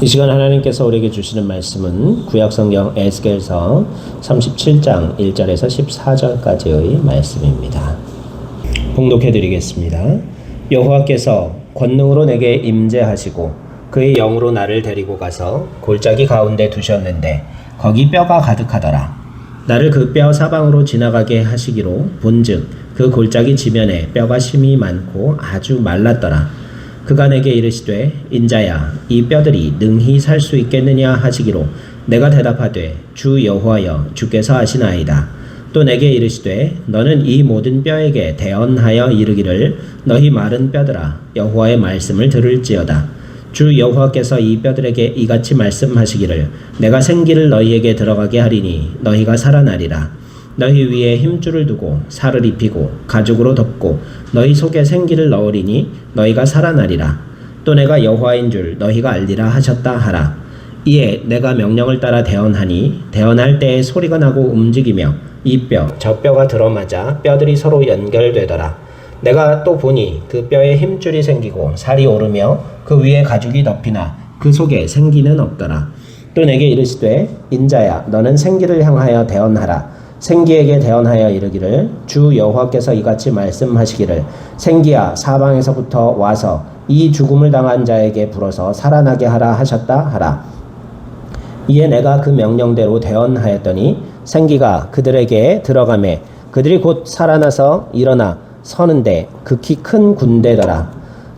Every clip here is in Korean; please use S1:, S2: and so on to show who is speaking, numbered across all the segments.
S1: 이 시간 하나님께서 우리에게 주시는 말씀은 구약성경 에스겔서 37장 1절에서 14절까지의 말씀입니다. 봉독해 드리겠습니다. 여호와께서 권능으로 내게 임재하시고 그의 영으로 나를 데리고 가서 골짜기 가운데 두셨는데 거기 뼈가 가득하더라. 나를 그 뼈 사방으로 지나가게 하시기로 본즉 그 골짜기 지면에 뼈가 심이 많고 아주 말랐더라. 그가 내게 이르시되 인자야 이 뼈들이 능히 살 수 있겠느냐 하시기로 내가 대답하되 주 여호와여 주께서 아시나이다. 또 내게 이르시되 너는 이 모든 뼈에게 대언하여 이르기를 너희 마른 뼈들아 여호와의 말씀을 들을지어다. 주 여호와께서 이 뼈들에게 이같이 말씀하시기를 내가 생기를 너희에게 들어가게 하리니 너희가 살아나리라. 너희 위에 힘줄을 두고 살을 입히고 가죽으로 덮고 너희 속에 생기를 넣으리니 너희가 살아나리라. 또 내가 여호와인 줄 너희가 알리라 하셨다 하라. 이에 내가 명령을 따라 대언하니 대언할 때에 소리가 나고 움직이며 이 뼈 저 뼈가 들어맞아 뼈들이 서로 연결되더라. 내가 또 보니 그 뼈에 힘줄이 생기고 살이 오르며 그 위에 가죽이 덮이나 그 속에 생기는 없더라. 또 내게 이르시되 인자야 너는 생기를 향하여 대언하라. 생기에게 대언하여 이르기를 주 여호와께서 이같이 말씀하시기를 생기야 사방에서부터 와서 이 죽음을 당한 자에게 불어서 살아나게 하라 하셨다 하라. 이에 내가 그 명령대로 대언하였더니 생기가 그들에게 들어가매 그들이 곧 살아나서 일어나 서는데 극히 큰 군대더라.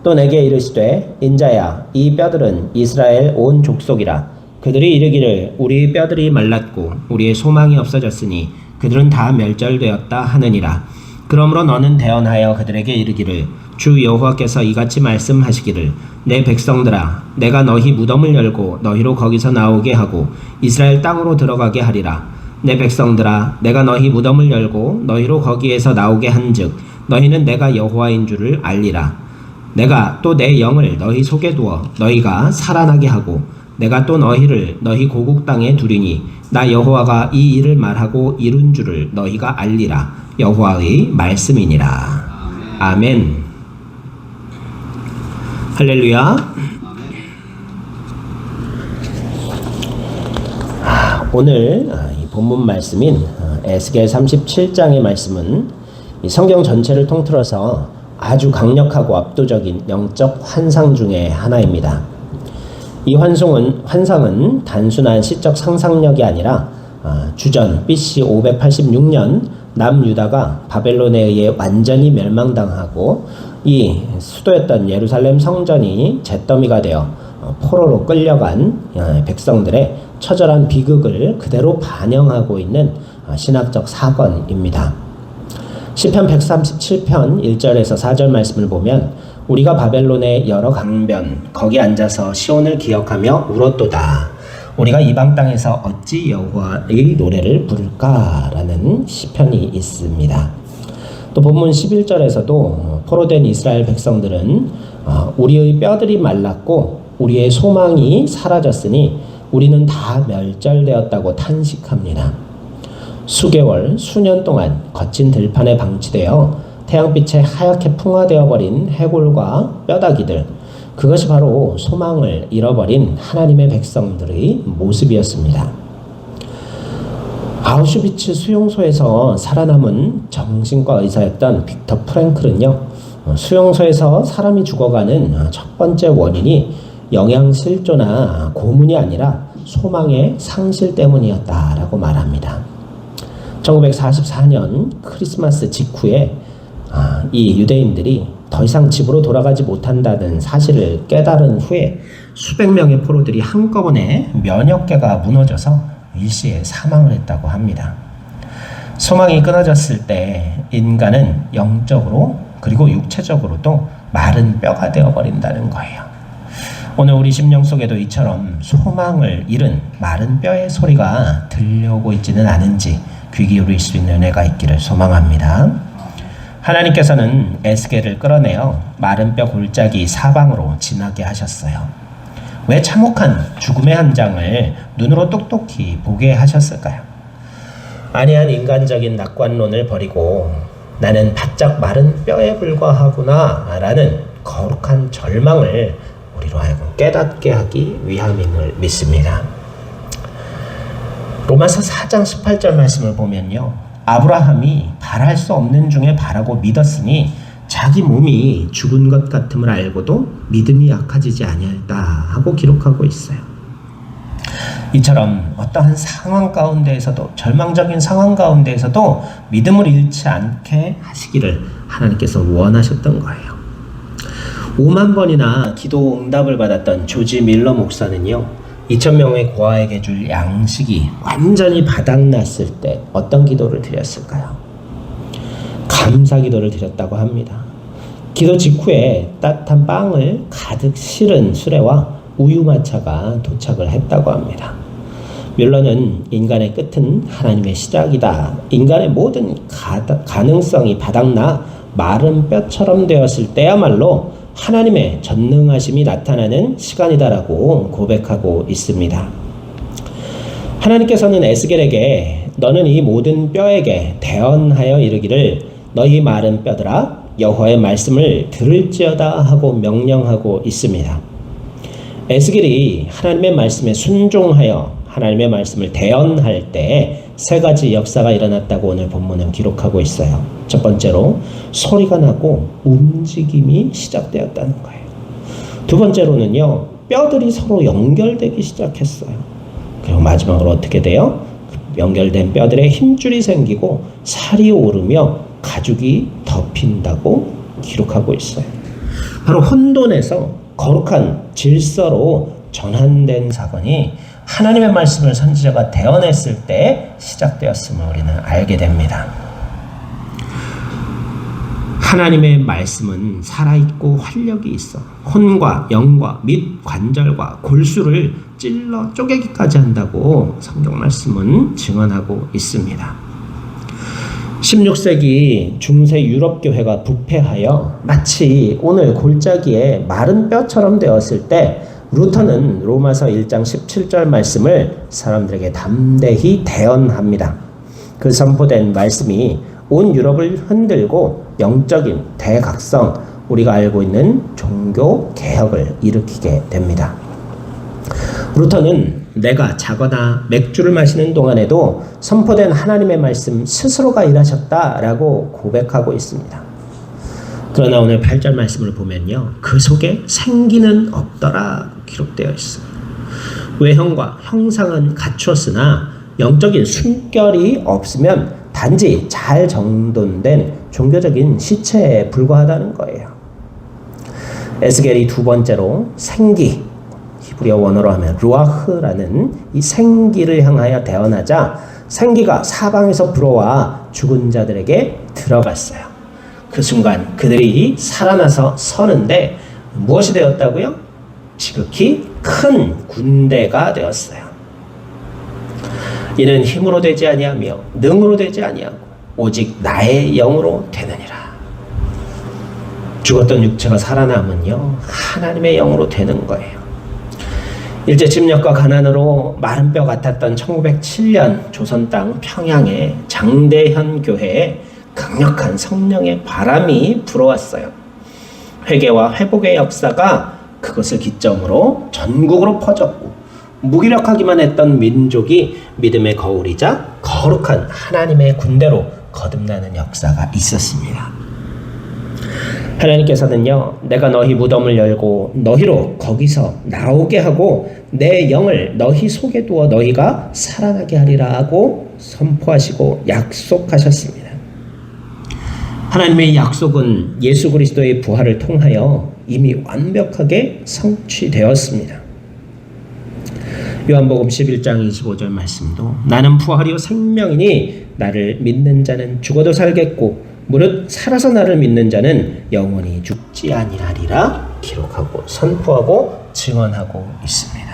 S1: 또 내게 이르시되 인자야 이 뼈들은 이스라엘 온 족속이라. 그들이 이르기를 우리 뼈들이 말랐고 우리의 소망이 없어졌으니 그들은 다 멸절되었다 하느니라. 그러므로 너는 대언하여 그들에게 이르기를 주 여호와께서 이같이 말씀하시기를 내 백성들아 내가 너희 무덤을 열고 너희로 거기서 나오게 하고 이스라엘 땅으로 들어가게 하리라. 내 백성들아 내가 너희 무덤을 열고 너희로 거기에서 나오게 한즉 너희는 내가 여호와인 줄을 알리라. 내가 또 내 영을 너희 속에 두어 너희가 살아나게 하고 내가 또 너희를 너희 고국 땅에 두리니 나 여호와가 이 일을 말하고 이룬 줄을 너희가 알리라. 여호와의 말씀이니라. 아멘. 할렐루야. 오늘 이 본문 말씀인 에스겔 37장의 말씀은 이 성경 전체를 통틀어서 아주 강력하고 압도적인 영적 환상 중에 하나입니다. 이 환상은 단순한 시적 상상력이 아니라 주전 BC 586년 남유다가 바벨론에 의해 완전히 멸망당하고 이 수도였던 예루살렘 성전이 잿더미가 되어 포로로 끌려간 백성들의 처절한 비극을 그대로 반영하고 있는 신학적 사건입니다. 시편 137편 1절에서 4절 말씀을 보면 우리가 바벨론의 여러 강변 거기 앉아서 시온을 기억하며 울었도다. 우리가 이방 땅에서 어찌 여호와의 노래를 부를까라는 시편이 있습니다. 또 본문 11절에서도 포로된 이스라엘 백성들은 우리의 뼈들이 말랐고 우리의 소망이 사라졌으니 우리는 다 멸절되었다고 탄식합니다. 수개월, 수년 동안 거친 들판에 방치되어 태양빛에 하얗게 풍화되어 버린 해골과 뼈다귀들, 그것이 바로 소망을 잃어버린 하나님의 백성들의 모습이었습니다. 아우슈비츠 수용소에서 살아남은 정신과 의사였던 빅터 프랭클은요, 수용소에서 사람이 죽어가는 첫 번째 원인이 영양실조나 고문이 아니라 소망의 상실 때문이었다라고 말합니다. 1944년 크리스마스 직후에 이 유대인들이 더 이상 집으로 돌아가지 못한다는 사실을 깨달은 후에 수백 명의 포로들이 한꺼번에 면역계가 무너져서 일시에 사망을 했다고 합니다. 소망이 끊어졌을 때 인간은 영적으로 그리고 육체적으로도 마른 뼈가 되어버린다는 거예요. 오늘 우리 심령 속에도 이처럼 소망을 잃은 마른 뼈의 소리가 들려오고 있지는 않은지 귀 기울일 수 있는 은혜가 있기를 소망합니다. 하나님께서는 에스겔을 끌어내어 마른 뼈 골짜기 사방으로 지나게 하셨어요. 왜 참혹한 죽음의 현장을 눈으로 똑똑히 보게 하셨을까요? 안이한 인간적인 낙관론을 버리고 나는 바짝 마른 뼈에 불과하구나 라는 거룩한 절망을 우리로 하여금 깨닫게 하기 위함임을 믿습니다. 로마서 4장 18절 말씀을 보면요, 아브라함이 바랄 수 없는 중에 바라고 믿었으니 자기 몸이 죽은 것 같음을 알고도 믿음이 약해지지 아니하였다 하고 기록하고 있어요. 이처럼 어떠한 상황 가운데에서도, 절망적인 상황 가운데에서도 믿음을 잃지 않게 하시기를 하나님께서 원하셨던 거예요. 5만 번이나 기도 응답을 받았던 조지 밀러 목사는요, 2,000명의 고아에게 줄 양식이 완전히 바닥났을 때 어떤 기도를 드렸을까요? 감사 기도를 드렸다고 합니다. 기도 직후에 따뜻한 빵을 가득 실은 수레와 우유마차가 도착을 했다고 합니다. 뮬러는 인간의 끝은 하나님의 시작이다, 인간의 모든 가능성이 바닥나 마른 뼈처럼 되었을 때야말로 하나님의 전능하심이 나타나는 시간이다라고 고백하고 있습니다. 하나님께서는 에스겔에게 너는 이 모든 뼈에게 대언하여 이르기를 너희 마른 뼈들아 여호와의 말씀을 들을지어다 하고 명령하고 있습니다. 에스겔이 하나님의 말씀에 순종하여 하나님의 말씀을 대언할 때 세 가지 역사가 일어났다고 오늘 본문은 기록하고 있어요. 첫 번째로 소리가 나고 움직임이 시작되었다는 거예요. 두 번째로는요, 뼈들이 서로 연결되기 시작했어요. 그리고 마지막으로 어떻게 돼요? 연결된 뼈들에 힘줄이 생기고 살이 오르며 가죽이 덮인다고 기록하고 있어요. 바로 혼돈에서 거룩한 질서로 전환된 사건이 하나님의 말씀을 선지자가 대언했을 때 시작되었음을 우리는 알게 됩니다. 하나님의 말씀은 살아있고 활력이 있어 혼과 영과 및 관절과 골수를 찔러 쪼개기까지 한다고 성경 말씀은 증언하고 있습니다. 16세기 중세 유럽 교회가 부패하여 마치 오늘 골짜기에 마른 뼈처럼 되었을 때 루터는 로마서 1장 17절 말씀을 사람들에게 담대히 대언합니다. 그 선포된 말씀이 온 유럽을 흔들고 영적인 대각성, 우리가 알고 있는 종교 개혁을 일으키게 됩니다. 루터는 내가 자거나 맥주를 마시는 동안에도 선포된 하나님의 말씀 스스로가 일하셨다라고 고백하고 있습니다. 그러나 오늘 8절 말씀을 보면요, 그 속에 생기는 없더라 기록되어 있어요. 외형과 형상은 갖추었으나 영적인 숨결이 없으면 단지 잘 정돈된 종교적인 시체에 불과하다는 거예요. 에스겔이 두 번째로 생기, 히브리어 원어로 하면 루아흐라는 이 생기를 향하여 대언하자 생기가 사방에서 불어와 죽은 자들에게 들어갔어요. 그 순간 그들이 살아나서 서는데 무엇이 되었다고요? 지극히 큰 군대가 되었어요. 이는 힘으로 되지 아니하며 능으로 되지 아니하고 오직 나의 영으로 되느니라. 죽었던 육체가 살아남은요, 하나님의 영으로 되는 거예요. 일제 침략과 가난으로 마른 뼈 같았던 1907년 조선 땅 평양의 장대현 교회에 강력한 성령의 바람이 불어왔어요. 회개와 회복의 역사가 그것을 기점으로 전국으로 퍼졌고 무기력하기만 했던 민족이 믿음의 거울이자 거룩한 하나님의 군대로 거듭나는 역사가 있었습니다. 하나님께서는요, 내가 너희 무덤을 열고 너희로 거기서 나오게 하고 내 영을 너희 속에 두어 너희가 살아나게 하리라 하고 선포하시고 약속하셨습니다. 하나님의 약속은 예수 그리스도의 부활을 통하여 이미 완벽하게 성취되었습니다. 요한복음 11장 25절 말씀도 나는 부활이요 생명이니 나를 믿는 자는 죽어도 살겠고 무릇 살아서 나를 믿는 자는 영원히 죽지 아니하리라 기록하고 선포하고 증언하고 있습니다.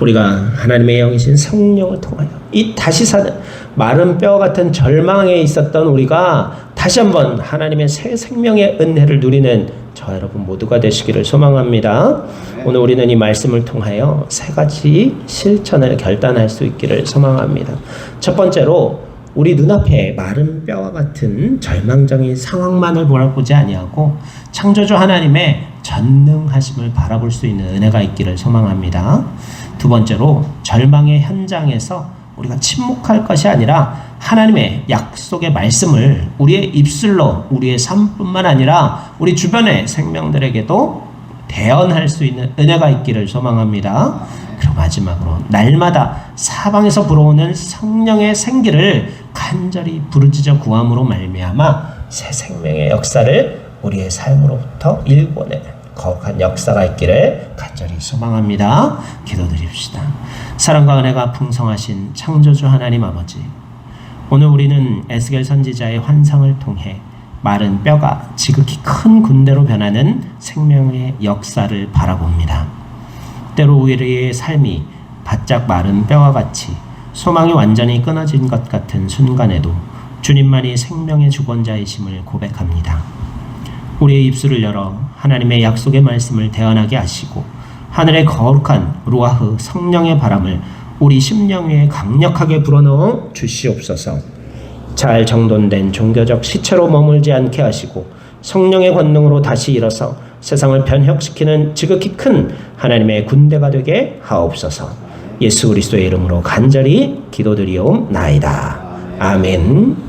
S1: 우리가 하나님의 영이신 성령을 통하여 이 다시 사는 마른 뼈 같은 절망에 있었던 우리가 다시 한번 하나님의 새 생명의 은혜를 누리는 저 여러분 모두가 되시기를 소망합니다. 오늘 우리는 이 말씀을 통하여 세 가지 실천을 결단할 수 있기를 소망합니다. 첫 번째로 우리 눈앞에 마른 뼈와 같은 절망적인 상황만을 보지 아니하고 창조주 하나님의 전능하심을 바라볼 수 있는 은혜가 있기를 소망합니다. 두 번째로 절망의 현장에서 우리가 침묵할 것이 아니라 하나님의 약속의 말씀을 우리의 입술로 우리의 삶뿐만 아니라 우리 주변의 생명들에게도 대언할 수 있는 은혜가 있기를 소망합니다. 그리고 마지막으로 날마다 사방에서 불어오는 성령의 생기를 간절히 부르짖어 구함으로 말미암아 새 생명의 역사를 우리의 삶으로부터 일궈내 거룩한 역사가 있기를 간절히 소망합니다. 기도드립시다. 사랑과 은혜가 풍성하신 창조주 하나님 아버지, 오늘 우리는 에스겔 선지자의 환상을 통해 마른 뼈가 지극히 큰 군대로 변하는 생명의 역사를 바라봅니다. 때로 우리의 삶이 바짝 마른 뼈와 같이 소망이 완전히 끊어진 것 같은 순간에도 주님만이 생명의 주권자이심을 고백합니다. 우리의 입술을 열어 하나님의 약속의 말씀을 대언하게 하시고 하늘의 거룩한 루아흐 성령의 바람을 우리 심령 위에 강력하게 불어넣어 주시옵소서. 잘 정돈된 종교적 시체로 머물지 않게 하시고 성령의 권능으로 다시 일어서 세상을 변혁시키는 지극히 큰 하나님의 군대가 되게 하옵소서. 예수 그리스도의 이름으로 간절히 기도드리옵나이다. 아멘.